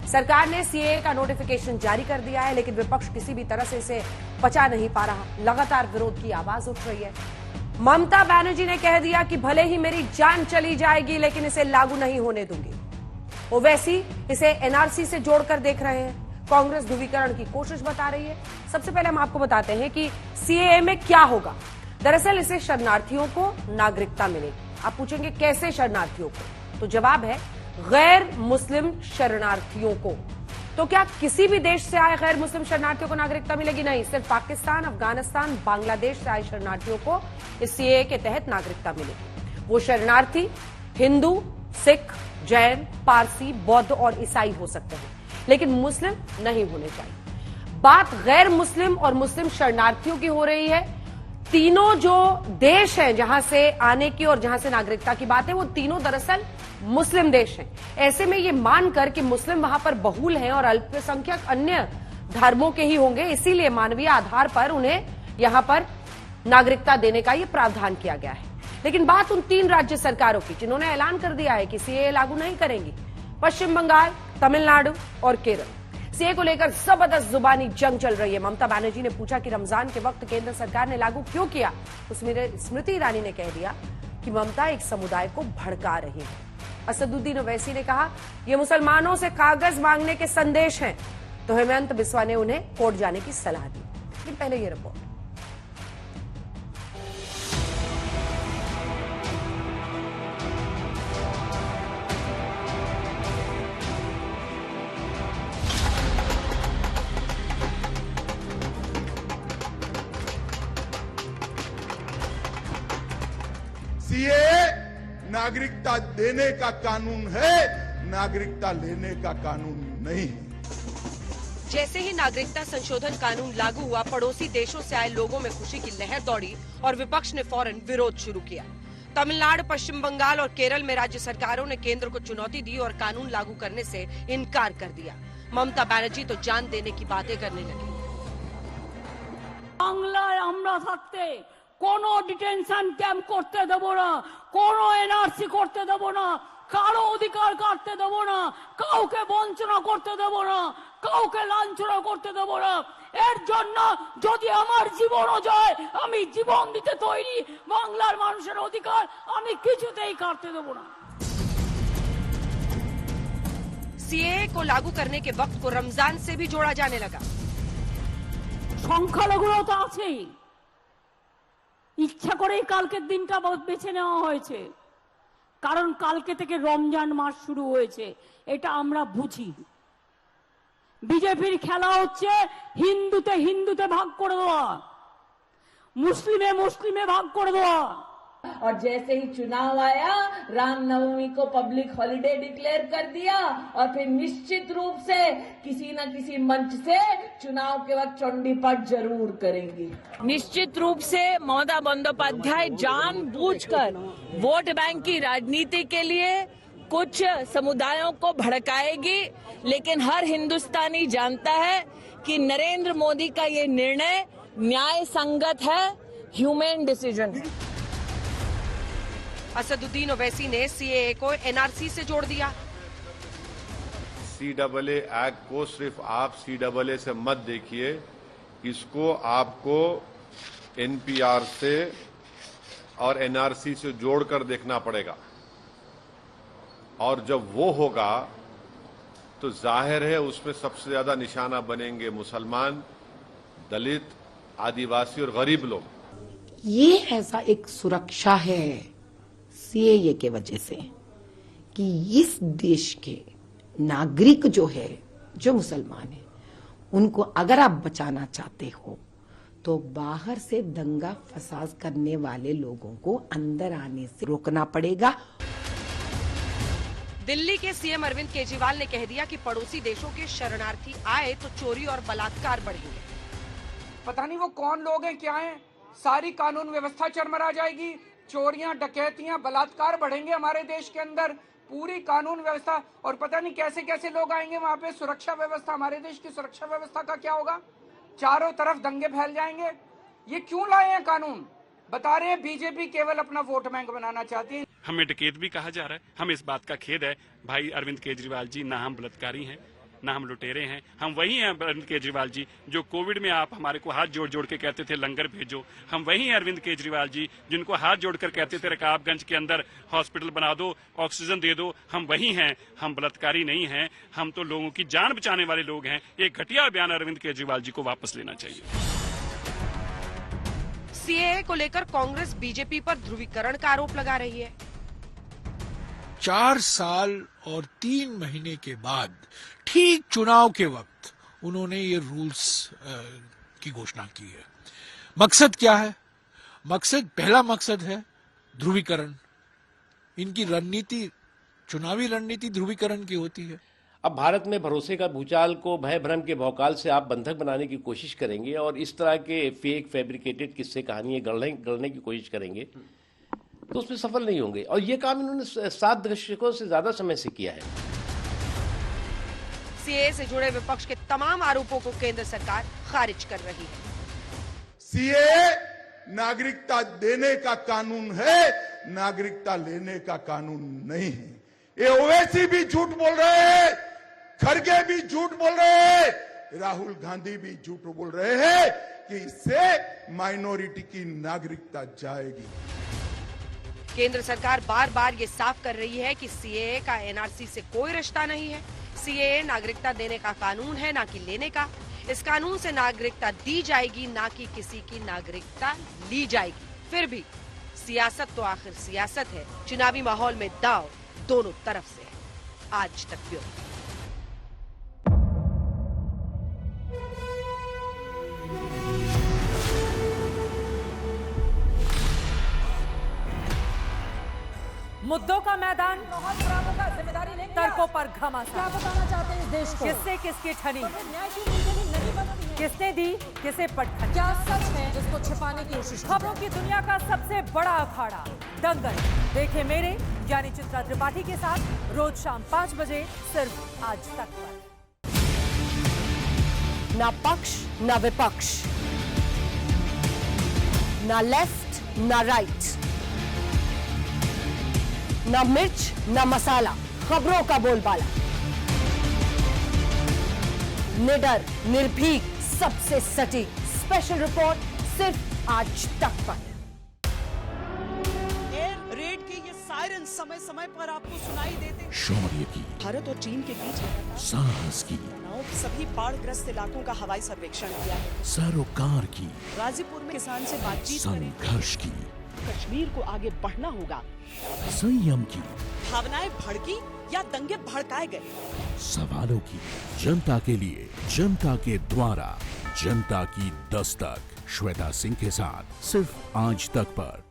सरकार ने सीएए का नोटिफिकेशन जारी कर दिया है, लेकिन विपक्ष किसी भी तरह से इसे पचा नहीं पा रहा। लगातार विरोध की आवाज उठ रही है। ममता बनर्जी ने कह दिया कि भले ही मेरी जान चली जाएगी, लेकिन इसे लागू नहीं होने दूंगी। ओवैसी इसे एनआरसी से जोड़कर देख रहे हैं। कांग्रेस ध्रुवीकरण की कोशिश बता रही है। सबसे पहले हम आपको बताते हैं कि सीएए में क्या होगा। दरअसल इससे शरणार्थियों को नागरिकता मिलेगी। आप पूछेंगे कैसे शरणार्थियों को, तो जवाब है गैर मुस्लिम शरणार्थियों को। तो क्या किसी भी देश से आए गैर मुस्लिम शरणार्थियों को नागरिकता मिलेगी? नहीं, सिर्फ पाकिस्तान, अफगानिस्तान, बांग्लादेश से आए शरणार्थियों को इस सीएए के तहत नागरिकता मिलेगी। वो शरणार्थी हिंदू, सिख, जैन, पारसी, बौद्ध और ईसाई हो सकते हैं, लेकिन मुस्लिम नहीं होने चाहिए। बात गैर मुस्लिम और मुस्लिम शरणार्थियों की हो रही है। तीनों जो देश हैं जहां से आने की और जहां से नागरिकता की बात है, वो तीनों दरअसल मुस्लिम देश हैं। ऐसे में ये मानकर कि मुस्लिम वहां पर बहुल हैं और अल्पसंख्यक अन्य धर्मों के ही होंगे, इसीलिए मानवीय आधार पर उन्हें यहां पर नागरिकता देने का ये प्रावधान किया गया है। लेकिन बात उन 3 राज्य सरकारों की जिन्होंने ऐलान कर दिया है कि सीएए लागू नहीं करेंगी: पश्चिम बंगाल, तमिलनाडु और केरल। सीएए को लेकर जबरदस्त जुबानी जंग चल रही है। ममता बनर्जी ने पूछा कि रमजान के वक्त केंद्र सरकार ने लागू क्यों किया। उसमें स्मृति ईरानी ने कह दिया कि ममता एक समुदाय को भड़का रही है। असदुद्दीन ओवैसी ने कहा ये मुसलमानों से कागज मांगने के संदेश हैं, तो हेमंत बिस्वा ने उन्हें कोर्ट जाने की सलाह दी। लेकिन पहले ये रिपोर्ट। सीएए नागरिकता देने का कानून है, नागरिकता लेने का कानून नहीं है। जैसे ही नागरिकता संशोधन कानून लागू हुआ, पड़ोसी देशों से आए लोगों में खुशी की लहर दौड़ी और विपक्ष ने फौरन विरोध शुरू किया। तमिलनाडु, पश्चिम बंगाल और केरल में राज्य सरकारों ने केंद्र को चुनौती दी और कानून लागू करने से इनकार कर दिया। ममता बनर्जी तो जान देने की बातें करने लगी। বাংলায় আমরা থাকতে কোনো ডিটেনশন ক্যাম্প করতে দেব না, কোনো এনআরসি করতে দেব না, কারো অধিকার কাটতে দেব না, কাউকে বঞ্চনা করতে দেব না, কাউকে লাঞ্ছনা করতে দেব না। এর জন্য যদি আমার জীবনও যায়, আমি জীবন দিতে তৈরি। বাংলার মানুষের অধিকার আমি কিছুতেই কাটতে দেব না। सीएए को लागू करने के वक्त को रमजान से भी जोड़ा जाने लगा। সংখ্যালঘুরাও তো আছেই, ইচ্ছা করেই কালকের দিনটা বেছে নেওয়া হয়েছে, কারণ কালকে থেকে রমজান মাস শুরু হয়েছে, এটা আমরা বুঝি। বিজেপির খেলা হচ্ছে হিন্দুতে হিন্দুতে ভাগ করে দেওয়া, মুসলিমে মুসলিমে ভাগ করে দেওয়া। और जैसे ही चुनाव आया, रामनवमी को पब्लिक हॉलिडे डिक्लेयर कर दिया और फिर निश्चित रूप से किसी न किसी मंच से चुनाव के वक्त चंडी पाठ जरूर करेंगी। निश्चित रूप से ममता बंदोपाध्याय जानबूझकर वोट बैंक की राजनीति के लिए कुछ समुदायों को भड़काएगी, लेकिन हर हिंदुस्तानी जानता है कि नरेंद्र मोदी का ये निर्णय न्याय संगत है, ह्यूमन डिसीजन है। असदुद्दीन ओवैसी ने सीएए को एनआरसी से जोड़ दिया। सीएए एक्ट को सिर्फ आप सीएए से मत देखिए, इसको आपको एनपीआर से और एनआरसी से जोड़कर देखना पड़ेगा। और जब वो होगा तो जाहिर है उसमें सबसे ज्यादा निशाना बनेंगे मुसलमान, दलित, आदिवासी और गरीब लोग। ये ऐसा एक सुरक्षा है सीएए के वजह से कि इस देश के नागरिक जो है, जो मुसलमान है, उनको अगर आप बचाना चाहते हो तो बाहर से दंगा फसाद करने वाले लोगों को अंदर आने से रोकना पड़ेगा। दिल्ली के सीएम अरविंद केजरीवाल ने कह दिया कि पड़ोसी देशों के शरणार्थी आए तो चोरी और बलात्कार बढ़ेंगे। पता नहीं वो कौन लोग हैं, क्या हैं, सारी कानून व्यवस्था चरमरा जाएगी, चोरियां, डकैतियां, बलात्कार बढ़ेंगे हमारे देश के अंदर, पूरी कानून व्यवस्था। और पता नहीं कैसे कैसे लोग आएंगे वहां पे। सुरक्षा व्यवस्था, हमारे देश की सुरक्षा व्यवस्था का क्या होगा? चारों तरफ दंगे फैल जाएंगे। ये क्यों लाए हैं कानून? बता रहे हैं बीजेपी केवल अपना वोट बैंक बनाना चाहती है। हमें डकैत भी कहा जा रहा है। हमें इस बात का खेद है भाई अरविंद केजरीवाल जी, ना हम बलात्कारी हैं, ना हम लुटेरे हैं। हम वही हैं अरविंद केजरीवाल जी जो कोविड में आप हमारे को हाथ जोड़ जोड़ के कहते थे लंगर भेजो। हम वही हैं अरविंद केजरीवाल जी जिनको हाथ जोड़कर कहते थे रकाबगंज के अंदर हॉस्पिटल बना दो, ऑक्सीजन दे दो। हम वही हैं, हम बलात्कारी नहीं हैं, हम तो लोगों की जान बचाने वाले लोग हैं। एक घटिया बयान अरविंद केजरीवाल जी को वापस लेना चाहिए। सीएए को लेकर कांग्रेस बीजेपी पर ध्रुवीकरण का आरोप लगा रही है। 4 साल और 3 महीने के बाद ठीक चुनाव के वक्त उन्होंने ये रूल्स की घोषणा की है। मकसद क्या है? पहला मकसद है ध्रुवीकरण। इनकी रणनीति, चुनावी रणनीति ध्रुवीकरण की होती है। अब भारत में भरोसे का भूचाल को भय भ्रम के भौकाल से आप बंधक बनाने की कोशिश करेंगे और इस तरह के फेक फैब्रिकेटेड किस्से कहानियां गढ़ने की कोशिश करेंगे तो उसमें सफल नहीं होंगे। और ये काम इन्होंने 7 दशकों से ज्यादा समय से किया है। सीएए से जुड़े विपक्ष के तमाम आरोपों को केंद्र सरकार खारिज कर रही है। सीएए नागरिकता देने का कानून है, नागरिकता लेने का कानून नहीं है। ये ओवैसी भी झूठ बोल रहे हैं, खड़गे भी झूठ बोल रहे हैं, राहुल गांधी भी झूठ बोल रहे हैं कि इससे माइनॉरिटी की नागरिकता जाएगी। केंद्र सरकार बार बार ये साफ कर रही है कि सीएए का एनआरसी से कोई रिश्ता नहीं है। सीएए नागरिकता देने का कानून है, ना कि लेने का। इस कानून से नागरिकता दी जाएगी, ना कि किसी की नागरिकता ली जाएगी। फिर भी सियासत तो आखिर सियासत है। चुनावी माहौल में दांव दोनों तरफ से है। आज तक ब्यूरो। मुद्दों का मैदान, जिम्मेदारी लेंगे, तर्कों पर घमासान। क्या बताना चाहते हैं इस देश को? किससे किसकी ठनी, न्याय की नीति नहीं बनती है। किसने दी, किसे पटखनी? क्या सच है जिसको छिपाने की कोशिश? खबरों की दुनिया का सबसे बड़ा अखाड़ा दंगल देखे मेरे यानी चित्रा त्रिपाठी के साथ रोज शाम 5 बजे सिर्फ आज तक पर। ना पक्ष ना विपक्ष, ना लेफ्ट ना राइट, ना मिर्च ना मसाला, खबरों का बोलबाला। निडर, निर्भीक, सबसे सटीक स्पेशल रिपोर्ट सिर्फ आज तक पर। एयर रेड के ये सायरन समय समय पर आपको सुनाई देते। शौर्य की, भारत और चीन के बीच साहस की, सभी बाढ़ग्रस्त इलाकों का हवाई सर्वेक्षण किया है। सरोकार की, गाजीपुर में किसान से बातचीत करें। संघर्ष की, कश्मीर को आगे बढ़ना होगा। संयम की, भावनाएं भड़की या दंगे भड़काए गए। सवालों की, जनता के लिए, जनता के द्वारा, जनता की दस्तक। श्वेता सिंह के साथ सिर्फ आज तक पर।